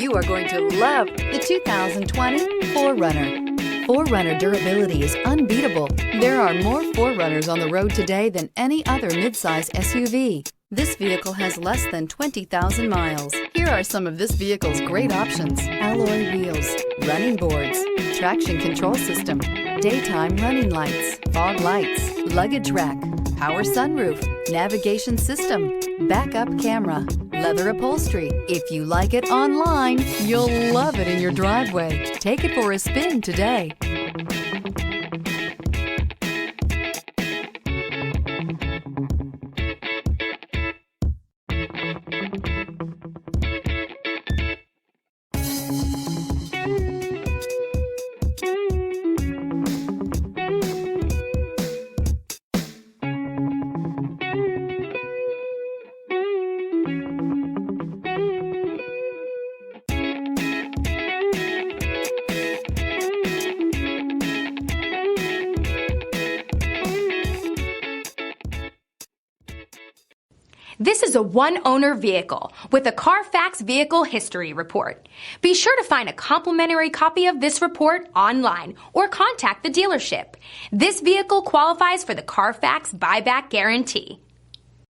You are going to love the 2020 4Runner. 4Runner durability is unbeatable. There are more 4Runners on the road today than any other midsize SUV. This vehicle has less than 20,000 miles. Here are some of this vehicle's great options: alloy wheels, running boards, traction control system, daytime running lights, fog lights, luggage rack, power sunroof, navigation system, backup camera, leather upholstery. If you like it online, you'll love it in your driveway. Take it for a spin today. This is a one-owner vehicle with a Carfax Vehicle History Report. Be sure to find a complimentary copy of this report online or contact the dealership. This vehicle qualifies for the Carfax Buyback Guarantee.